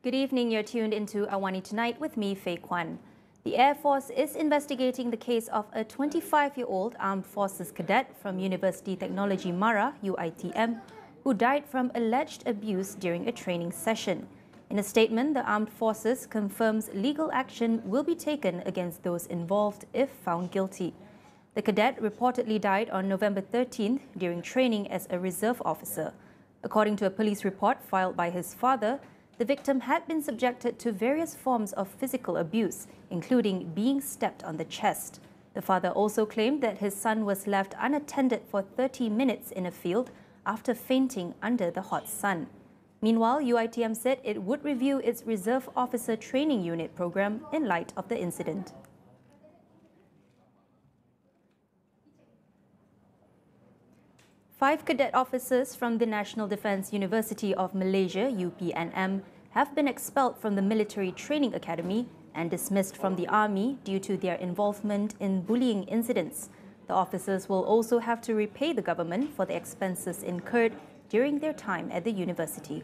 Good evening, you're tuned into AWANI Tonight with me, Faye Kwan. The Air Force is investigating the case of a 25-year-old Armed Forces cadet from University Technology Mara, UiTM, who died from alleged abuse during a training session. In a statement, the Armed Forces confirms legal action will be taken against those involved if found guilty. The cadet reportedly died on November 13th during training as a reserve officer. According to a police report filed by his father, the victim had been subjected to various forms of physical abuse, including being stepped on the chest. The father also claimed that his son was left unattended for 30 minutes in a field after fainting under the hot sun. Meanwhile, UiTM said it would review its Reserve Officer Training Unit program in light of the incident. Five cadet officers from the National Defence University of Malaysia, UPNM, have been expelled from the Military Training Academy and dismissed from the Army due to their involvement in bullying incidents. The officers will also have to repay the government for the expenses incurred during their time at the university.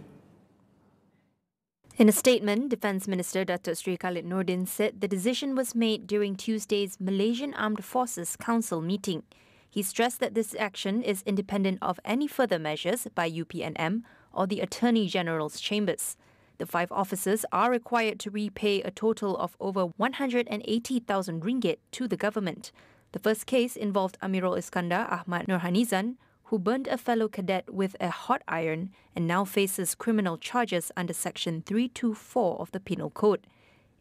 In a statement, Defence Minister Datuk Sri Khalid Nordin said the decision was made during Tuesday's Malaysian Armed Forces Council meeting. He stressed that this action is independent of any further measures by UPNM or the Attorney General's chambers. The five officers are required to repay a total of over 180,000 ringgit to the government. The first case involved Amirul Iskandar Ahmad Nurhanizan, who burned a fellow cadet with a hot iron and now faces criminal charges under Section 324 of the Penal Code.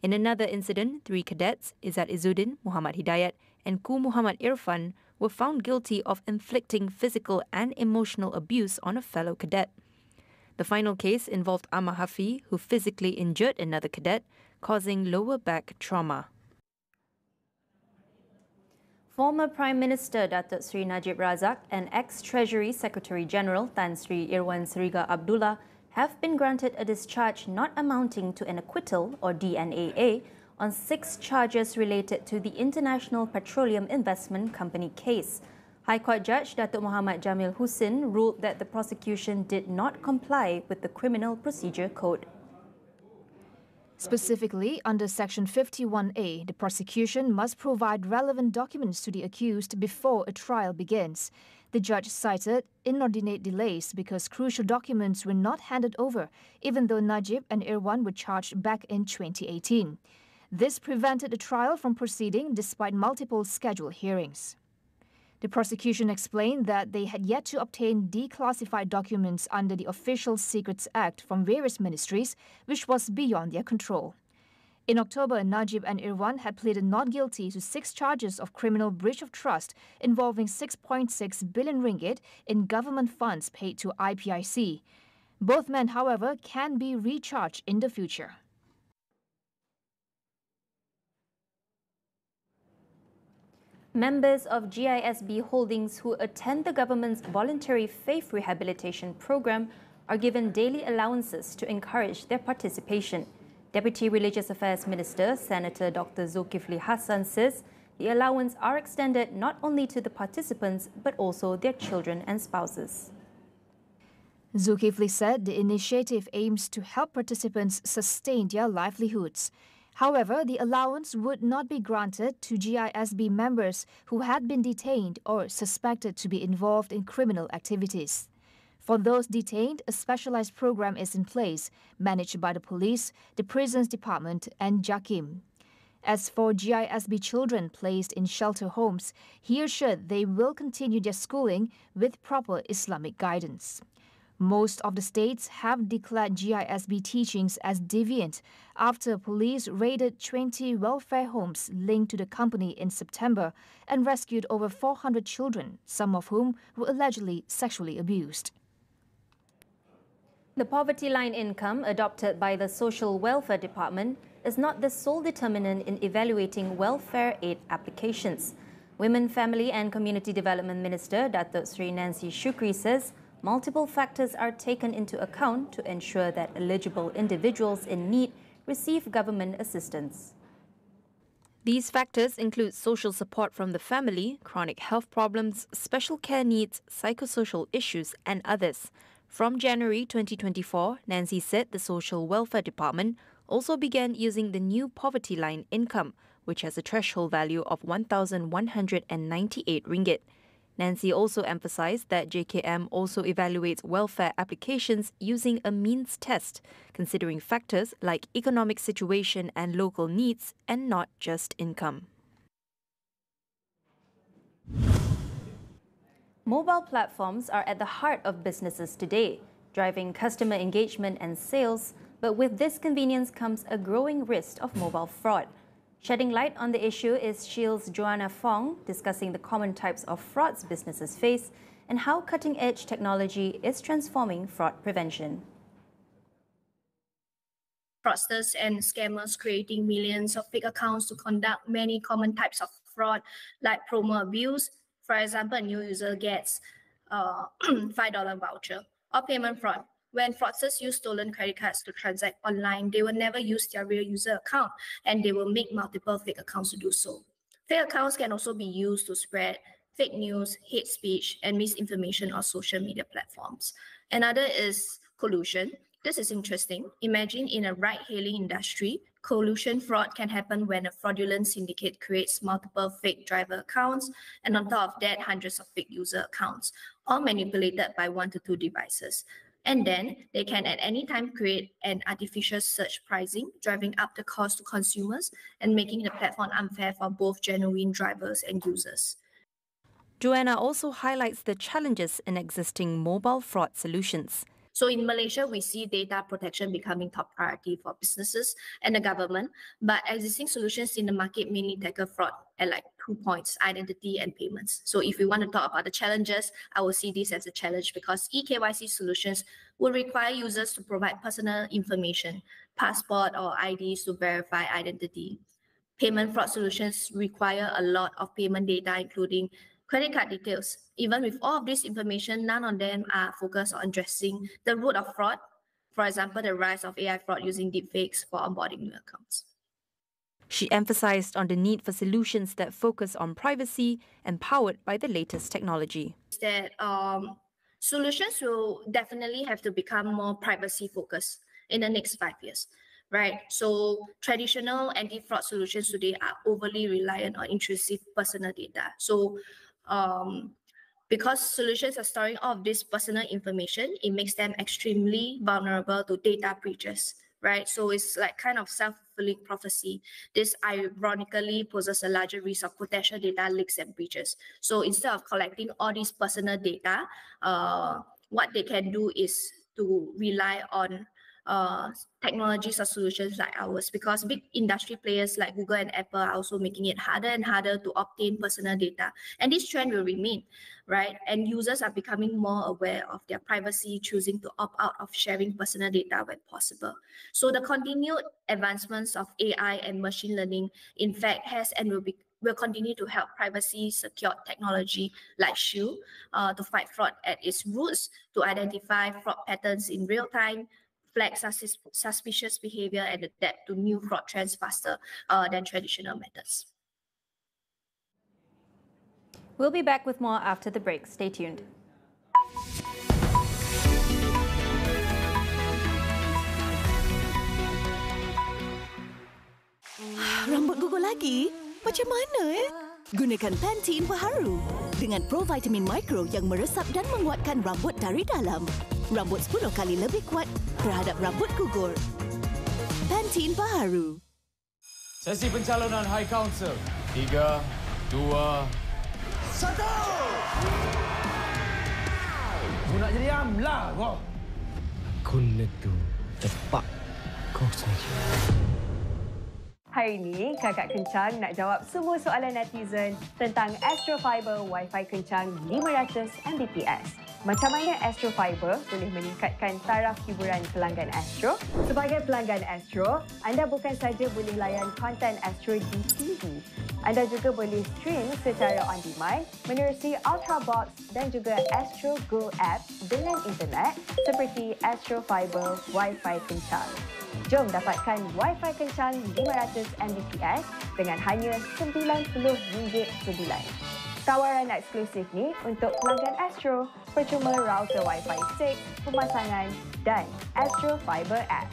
In another incident, three cadets, Izzat Izzuddin, Muhammad Hidayat and Ku Muhammad Irfan, were found guilty of inflicting physical and emotional abuse on a fellow cadet. The final case involved Ahmad Hafi, who physically injured another cadet, causing lower back trauma. Former Prime Minister Datuk Sri Najib Razak and ex-Treasury Secretary General Tan Sri Irwan Seriga Abdullah have been granted a discharge not amounting to an acquittal or DNAA on 6 charges related to the International Petroleum Investment Company case. High Court Judge Datuk Muhammad Jamil Hussin ruled that the prosecution did not comply with the Criminal Procedure Code. Specifically, under Section 51A, the prosecution must provide relevant documents to the accused before a trial begins. The judge cited inordinate delays because crucial documents were not handed over, even though Najib and Irwan were charged back in 2018. This prevented the trial from proceeding despite multiple scheduled hearings. The prosecution explained that they had yet to obtain declassified documents under the Official Secrets Act from various ministries, which was beyond their control. In October, Najib and Irwan had pleaded not guilty to 6 charges of criminal breach of trust involving 6.6 billion ringgit in government funds paid to IPIC. Both men, however, can be recharged in the future. Members of GISB Holdings who attend the government's voluntary faith rehabilitation program are given daily allowances to encourage their participation. Deputy Religious Affairs Minister Senator Dr. Zulkifli Hassan says the allowance are extended not only to the participants but also their children and spouses. Zulkifli said the initiative aims to help participants sustain their livelihoods. However, the allowance would not be granted to GISB members who had been detained or suspected to be involved in criminal activities. For those detained, a specialized program is in place, managed by the police, the prisons department and JAKIM. As for GISB children placed in shelter homes, he assured they will continue their schooling with proper Islamic guidance. Most of the states have declared GISB teachings as deviant after police raided 20 welfare homes linked to the company in September and rescued over 400 children, some of whom were allegedly sexually abused. The poverty line income adopted by the Social Welfare Department is not the sole determinant in evaluating welfare aid applications. Women, Family and Community Development Minister Datuk Sri Nancy Shukri says multiple factors are taken into account to ensure that eligible individuals in need receive government assistance. These factors include social support from the family, chronic health problems, special care needs, psychosocial issues and others. From January 2024, Nancy said the Social Welfare Department also began using the new poverty line income, which has a threshold value of 1,198 ringgit. Nancy also emphasized that JKM also evaluates welfare applications using a means test, considering factors like economic situation and local needs and not just income. Mobile platforms are at the heart of businesses today, driving customer engagement and sales, but with this convenience comes a growing risk of mobile fraud. Shedding light on the issue is Shield's Joanna Fong, discussing the common types of frauds businesses face and how cutting-edge technology is transforming fraud prevention. Fraudsters and scammers creating millions of fake accounts to conduct many common types of fraud like promo abuse. For example, a new user gets $5 voucher, or payment fraud. When fraudsters use stolen credit cards to transact online, they will never use their real user account and they will make multiple fake accounts to do so. Fake accounts can also be used to spread fake news, hate speech, and misinformation on social media platforms. Another is collusion. This is interesting. Imagine in a ride-hailing industry, collusion fraud can happen when a fraudulent syndicate creates multiple fake driver accounts, and on top of that, hundreds of fake user accounts, all manipulated by 1 to 2 devices. And then they can at any time create an artificial surge pricing, driving up the cost to consumers and making the platform unfair for both genuine drivers and users. Joanna also highlights the challenges in existing mobile fraud solutions. So in Malaysia, we see data protection becoming top priority for businesses and the government, but existing solutions in the market mainly tackle fraud at like 2 points, identity and payments. So if we want to talk about the challenges, I will see this as a challenge because eKYC solutions will require users to provide personal information, passport or IDs to verify identity. Payment fraud solutions require a lot of payment data, including credit card details. Even with all of this information, none of them are focused on addressing the root of fraud. For example, the rise of AI fraud using deepfakes for onboarding new accounts. She emphasized on the need for solutions that focus on privacy and powered by the latest technology. That solutions will definitely have to become more privacy focused in the next 5 years. Right, so traditional anti-fraud solutions today are overly reliant on intrusive personal data. So because solutions are storing all of this personal information, it makes them extremely vulnerable to data breaches, right? So it's like kind of self-fulfilling prophecy. This ironically poses a larger risk of potential data leaks and breaches. So instead of collecting all this personal data, what they can do is to rely on technologies or solutions like ours, because big industry players like Google and Apple are also making it harder and harder to obtain personal data. And this trend will remain, right? And users are becoming more aware of their privacy, choosing to opt out of sharing personal data when possible. So the continued advancements of AI and machine learning, in fact, has and will continue to help privacy secure technology like Shield to fight fraud at its roots, to identify fraud patterns in real time, flag suspicious behavior and adapt to new fraud trends faster than traditional methods. We'll be back with more after the break. Stay tuned. Rambut gugur lagi? Macam mana Gunakan Pantene Baharu dengan provitamin mikro yang meresap dan menguatkan rambut dari dalam. Rambut 10 kali lebih kuat terhadap rambut gugur. Pantene Baharu. Sesi pencalonan High Council. 3, 2, 1. Kau nak jadi amlah kau. Aku letu. Tepat kau saja. Hari ini, Kakak Kencang nak jawab semua soalan netizen tentang Astro Fiber Wi-Fi kencang 500 Mbps. Macam mana Astro Fiber boleh meningkatkan taraf hiburan pelanggan Astro? Sebagai pelanggan Astro, anda bukan saja boleh layan konten Astro di TV. Anda juga boleh stream secara on demand menerusi Ultrabox dan juga Astro Go app dengan internet seperti Astro Fiber Wi-Fi kencang. Jom dapatkan Wi-Fi kencang 500 Mbps dengan hanya RM90 sebulan. Tawaran eksklusif ni untuk pelanggan Astro, percuma router Wi-Fi 6, pemasangan dan Astro Fiber app.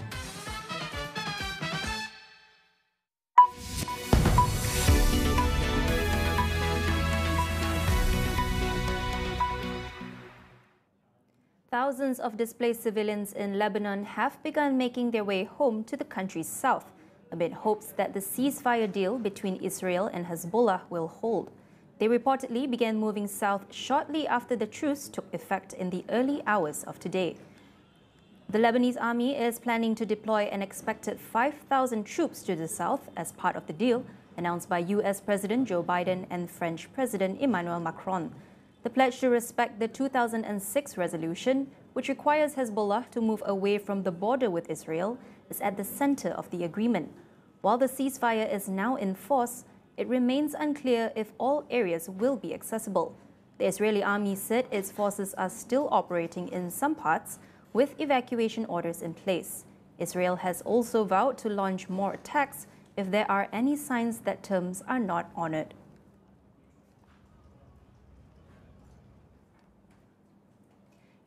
Thousands of displaced civilians in Lebanon have begun making their way home to the country's south, amid hopes that the ceasefire deal between Israel and Hezbollah will hold. They reportedly began moving south shortly after the truce took effect in the early hours of today. The Lebanese army is planning to deploy an expected 5,000 troops to the south as part of the deal announced by US President Joe Biden and French President Emmanuel Macron. The pledge to respect the 2006 resolution, which requires Hezbollah to move away from the border with Israel, is at the center of the agreement. While the ceasefire is now in force, it remains unclear if all areas will be accessible. The Israeli army said its forces are still operating in some parts, with evacuation orders in place. Israel has also vowed to launch more attacks if there are any signs that terms are not honored.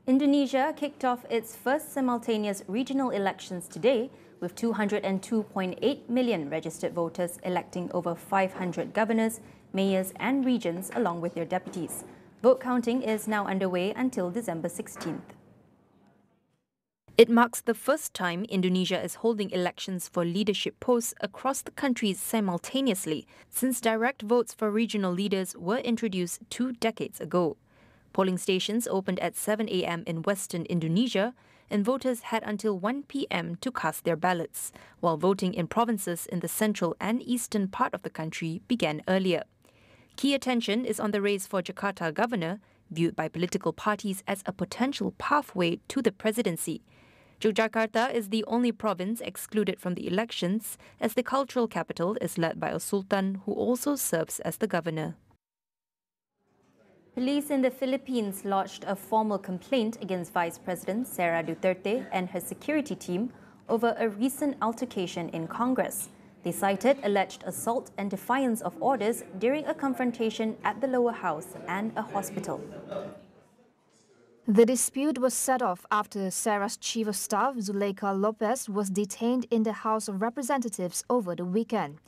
Indonesia kicked off its first simultaneous regional elections today, with 202.8 million registered voters electing over 500 governors, mayors and regents along with their deputies. Vote counting is now underway until December 16th. It marks the first time Indonesia is holding elections for leadership posts across the country simultaneously, since direct votes for regional leaders were introduced 2 decades ago. Polling stations opened at 7 a.m. in western Indonesia, and voters had until 1 p.m. to cast their ballots, while voting in provinces in the central and eastern part of the country began earlier. Key attention is on the race for Jakarta governor, viewed by political parties as a potential pathway to the presidency. Yogyakarta is the only province excluded from the elections, as the cultural capital is led by a sultan who also serves as the governor. Police in the Philippines lodged a formal complaint against Vice President Sara Duterte and her security team over a recent altercation in Congress. They cited alleged assault and defiance of orders during a confrontation at the lower house and a hospital. The dispute was set off after Sarah's chief of staff, Zuleika Lopez, was detained in the House of Representatives over the weekend.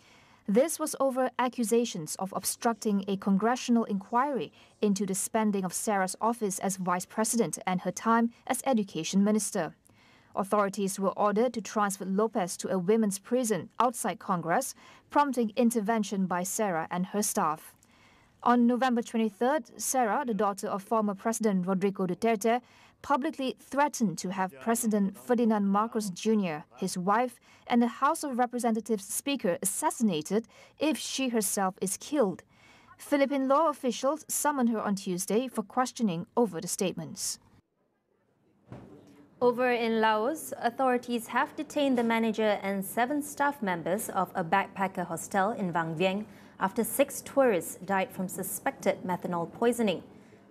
This was over accusations of obstructing a congressional inquiry into the spending of Sarah's office as vice president and her time as education minister. Authorities were ordered to transfer Lopez to a women's prison outside Congress, prompting intervention by Sarah and her staff. On November 23rd, Sarah, the daughter of former President Rodrigo Duterte, publicly threatened to have President Ferdinand Marcos Jr., his wife, and the House of Representatives Speaker assassinated if she herself is killed. Philippine law officials summoned her on Tuesday for questioning over the statements. Over in Laos, authorities have detained the manager and 7 staff members of a backpacker hostel in Vang Vieng after 6 tourists died from suspected methanol poisoning.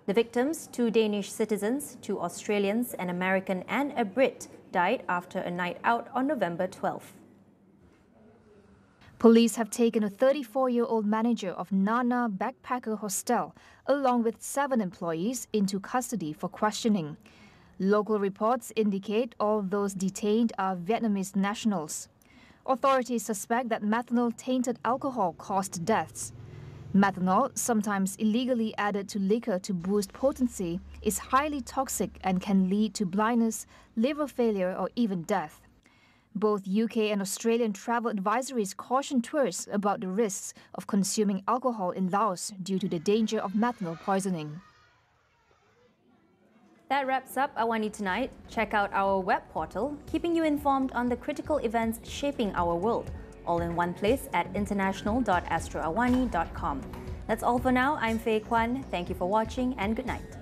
The victims, 2 Danish citizens, 2 Australians, an American and a Brit, died after a night out on November 12th. Police have taken a 34-year-old manager of Nana Backpacker Hostel, along with 7 employees, into custody for questioning. Local reports indicate all those detained are Vietnamese nationals. Authorities suspect that methanol-tainted alcohol caused deaths. Methanol, sometimes illegally added to liquor to boost potency, is highly toxic and can lead to blindness, liver failure, or even death. Both UK and Australian travel advisories caution tourists about the risks of consuming alcohol in Laos due to the danger of methanol poisoning. That wraps up AWANI Tonight. Check out our web portal, keeping you informed on the critical events shaping our world, all in one place at international.astroawani.com. That's all for now. I'm Faye Kwan. Thank you for watching and good night.